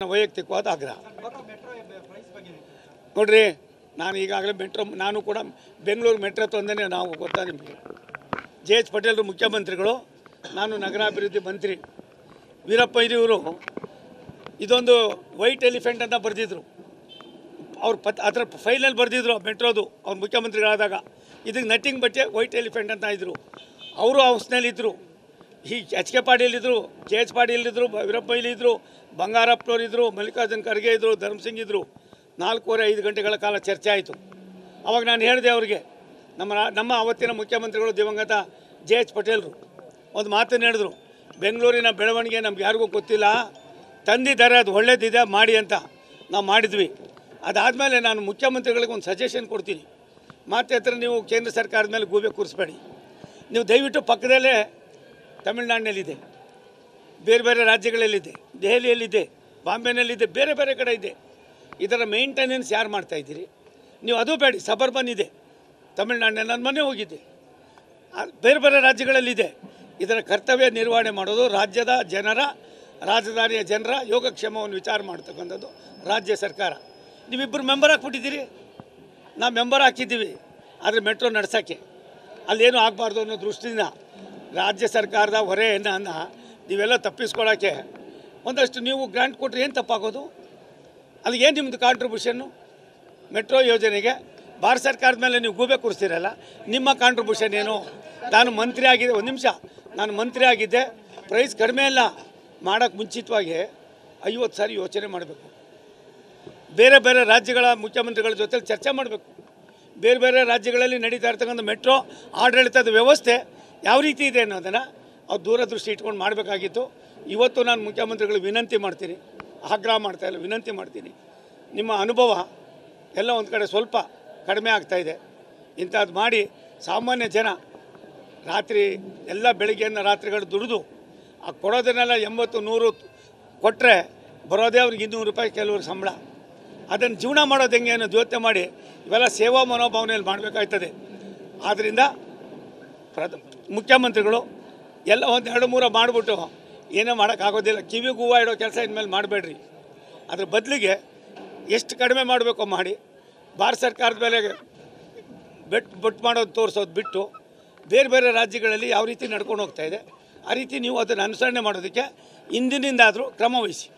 ವೈಯಕ್ತಿಕವಾದ ಆಗ್ರಹ ನೋಡ್ರಿ, ನಾನು ಈಗಾಗಲೇ ಮೆಟ್ರೋ ನಾನು ಕೂಡ ಬೆಂಗಳೂರು ಮೆಟ್ರೋ ತಂದೇ ನಾವು ಗೊತ್ತಾ ನಿಮಗೆ. JH ಪಟೇಲ್ ಮುಖ್ಯಮಂತ್ರಿಗಳು, ನಾನು ನಗರಾಭಿವೃದ್ಧಿ ಮಂತ್ರಿ. ವೀರಪ್ಪ ಮೊಯ್ಲಿಯವರು ಇದೊಂದು ವೈಟ್ ಎಲಿಫೆಂಟ್ ಅಂತ ಬರೆದಿದ್ರು. ಅವ್ರು ಅದರ ಫೈಲಲ್ಲಿ ಬರೆದಿದ್ರು ಮೆಟ್ರೋದು ಅವ್ರು ಮುಖ್ಯಮಂತ್ರಿಗಳಾದಾಗ. ಇದಕ್ಕೆ ನಟ್ಟಿಂಗ್ ಬಟ್ಟೆ ವೈಟ್ ಎಲಿಫೆಂಟ್ ಅಂತ ಇದ್ದರು. ಅವರು ಹೌಸ್ನಲ್ಲಿದ್ದರು. ಈ HK ಪಾಟೀಲಿದ್ದರು, JH ಪಾಟೀಲಿದ್ದರು, ವೀರಪ್ಪ ಮೊಯ್ಲಿ ಇದ್ದರು, ಬಂಗಾರಪ್ಪನವರಿದ್ದರು, ಮಲ್ಲಿಕಾರ್ಜುನ್ ಖರ್ಗೆ ಇದ್ದರು, ಧರ್ಮಸಿಂಗ್ ಇದ್ದರು. 4-5 ಗಂಟೆಗಳ ಕಾಲ ಚರ್ಚೆ ಆಯಿತು. ಅವಾಗ ನಾನು ಹೇಳಿದೆ ಅವರಿಗೆ, ನಮ್ಮ ಅವತ್ತಿನ ಮುಖ್ಯಮಂತ್ರಿಗಳು ದಿವಂಗತ JH ಪಟೇಲರು ಒಂದು ಮಾತನ್ನು ಹೇಳಿದ್ರು, ಬೆಂಗಳೂರಿನ ಬೆಳವಣಿಗೆ ನಮ್ಗೆ ಯಾರಿಗೂ ಗೊತ್ತಿಲ್ಲ, ತಂದಿದ್ದಾರೆ, ಅದು ಒಳ್ಳೇದಿದೆ ಮಾಡಿ ಅಂತ. ನಾವು ಮಾಡಿದ್ವಿ. ಅದಾದಮೇಲೆ ನಾನು ಮುಖ್ಯಮಂತ್ರಿಗಳಿಗೆ ಒಂದು ಸಜೆಷನ್ ಕೊಡ್ತೀನಿ. ಮತ್ತೆ ಹತ್ರ ನೀವು ಕೇಂದ್ರ ಸರ್ಕಾರದ ಮೇಲೆ ಗೂಬೆ ಕೂರಿಸ್ಬೇಡಿ. ನೀವು ದಯವಿಟ್ಟು ಪಕ್ಕದಲ್ಲೇ ತಮಿಳ್ನಾಡಿನಲ್ಲಿದೆ, ಬೇರೆ ಬೇರೆ ರಾಜ್ಯಗಳಲ್ಲಿದೆ, ದೆಹಲಿಯಲ್ಲಿದೆ, ಬಾಂಬೆನಲ್ಲಿದೆ, ಬೇರೆ ಬೇರೆ ಕಡೆ ಇದೆ. ಇದರ ಮೇಂಟೆನೆನ್ಸ್ ಯಾರು ಮಾಡ್ತಾಯಿದ್ದೀರಿ ನೀವು? ಅದು ಬೇಡಿ. ಸಬರ್ಬನ್ ಇದೆ ತಮಿಳ್ನಾಡಿನಲ್ಲಿ, ನಾನು ಮೊನ್ನೆ ಹೋಗಿದ್ದೆ. ಬೇರೆ ಬೇರೆ ರಾಜ್ಯಗಳಲ್ಲಿದೆ. ಇದರ ಕರ್ತವ್ಯ ನಿರ್ವಹಣೆ ಮಾಡೋದು ರಾಜ್ಯದ ಜನರ, ರಾಜಧಾನಿಯ ಜನರ ಯೋಗಕ್ಷೇಮವನ್ನು ವಿಚಾರ ಮಾಡ್ತಕ್ಕಂಥದ್ದು ರಾಜ್ಯ ಸರ್ಕಾರ. ನೀವಿಬ್ಬರು ಮೆಂಬರ್ ಹಾಕ್ಬಿಟ್ಟಿದ್ದೀರಿ, ನಾವು ಮೆಂಬರ್ ಹಾಕಿದ್ದೀವಿ. ಆದರೆ ಮೆಟ್ರೋ ನಡೆಸೋಕ್ಕೆ ಅಲ್ಲೇನೂ ಆಗಬಾರ್ದು ಅನ್ನೋ ದೃಷ್ಟಿಯಿಂದ ರಾಜ್ಯ ಸರ್ಕಾರದ ಹೊರೆಯನ್ನು ನೀವೆಲ್ಲ ತಪ್ಪಿಸ್ಕೊಳ್ಳೋಕ್ಕೆ ಒಂದಷ್ಟು ನೀವು ಗ್ರಾಂಟ್ ಕೊಟ್ಟರೆ ಏನು ತಪ್ಪಾಗೋದು? ಅಲ್ಲಿ ಏನು ನಿಮ್ಮದು ಕಾಂಟ್ರಿಬ್ಯೂಷನ್ನು? ಮೆಟ್ರೋ ಯೋಜನೆಗೆ ಭಾರತ ಸರ್ಕಾರದ ಮೇಲೆ ನೀವು ಗೂಬೆ ಕೂರಿಸ್ತೀರಲ್ಲ, ನಿಮ್ಮ ಕಾಂಟ್ರಿಬ್ಯೂಷನ್ ಏನು? ನಾನು ಮಂತ್ರಿ ಆಗಿದ್ದೆ, ಒಂದು ನಿಮಿಷ, ನಾನು ಮಂತ್ರಿ ಆಗಿದ್ದೆ. ಪ್ರೈಸ್ ಕಡಿಮೆ ಇಲ್ಲ, ಮಾಡೋಕ್ಕೆ ಮುಂಚಿತವಾಗಿ 50 ಸಾರಿ ಯೋಚನೆ ಮಾಡಬೇಕು. ಬೇರೆ ಬೇರೆ ರಾಜ್ಯಗಳ ಮುಖ್ಯಮಂತ್ರಿಗಳ ಜೊತೆ ಚರ್ಚೆ ಮಾಡಬೇಕು. ಬೇರೆ ಬೇರೆ ರಾಜ್ಯಗಳಲ್ಲಿ ನಡೀತಾ ಇರ್ತಕ್ಕಂಥ ಮೆಟ್ರೋ ಆಡಳಿತದ ವ್ಯವಸ್ಥೆ ಯಾವ ರೀತಿ ಇದೆ ಅನ್ನೋದನ್ನು ಅವ್ರು ದೂರದೃಷ್ಟಿ ಇಟ್ಕೊಂಡು ಮಾಡಬೇಕಾಗಿತ್ತು. ಇವತ್ತು ನಾನು ಮುಖ್ಯಮಂತ್ರಿಗಳು ವಿನಂತಿ ಮಾಡ್ತೀನಿ, ಆಗ್ರಹ ಮಾಡ್ತಾಯಿಲ್ಲ, ವಿನಂತಿ ಮಾಡ್ತೀನಿ. ನಿಮ್ಮ ಅನುಭವ ಎಲ್ಲ ಒಂದು ಕಡೆ ಸ್ವಲ್ಪ ಕಡಿಮೆ ಆಗ್ತಾಯಿದೆ. ಇಂಥದ್ದು ಮಾಡಿ ಸಾಮಾನ್ಯ ಜನ ರಾತ್ರಿ ಎಲ್ಲ ಬೆಳಗ್ಗೆಯನ್ನು ರಾತ್ರಿಗಳು ದುಡಿದು ಆ ಕೊಡೋದನ್ನೆಲ್ಲ 80-100 ಕೊಟ್ಟರೆ ಬರೋದೇ ಅವ್ರಿಗೆ 200 ರೂಪಾಯಿ ಕೆಲವ್ರಿಗೆ ಸಂಬಳ. ಅದನ್ನು ಜೀವನ ಮಾಡೋದು ಹೆಂಗೆ ಅನ್ನೋದು ಯೋಚನೆ ಮಾಡಿ ಇವೆಲ್ಲ ಸೇವಾ ಮನೋಭಾವನೆಯಲ್ಲಿ ಮಾಡಬೇಕಾಗ್ತದೆ. ಆದ್ದರಿಂದ ಮುಖ್ಯಮಂತ್ರಿಗಳು ಎಲ್ಲ 1-2-3 ಮಾಡಿಬಿಟ್ಟು ಏನೋ ಮಾಡೋಕ್ಕಾಗೋದಿಲ್ಲ. ಕಿವಿಗೆ ಹೂವು ಇಡೋ ಕೆಲಸ ಇನ್ಮೇಲೆ ಮಾಡಬೇಡ್ರಿ. ಅದ್ರ ಬದಲಿಗೆ ಎಷ್ಟು ಕಡಿಮೆ ಮಾಡಬೇಕೋ ಮಾಡಿ, ಭಾರತ ಸರ್ಕಾರದ ಮೇಲೆ ಬೊಟ್ಟು ಮಾಡೋದು ತೋರಿಸೋದು ಬಿಟ್ಟು ಬೇರೆ ಬೇರೆ ರಾಜ್ಯಗಳಲ್ಲಿ ಯಾವ ರೀತಿ ನಡ್ಕೊಂಡು ಹೋಗ್ತಾಯಿದೆ ಆ ರೀತಿ ನೀವು ಅದನ್ನು ಅನುಸರಣೆ ಮಾಡೋದಕ್ಕೆ ಇಂದಿನಿಂದಾದರೂ ಕ್ರಮ ವಹಿಸಿ.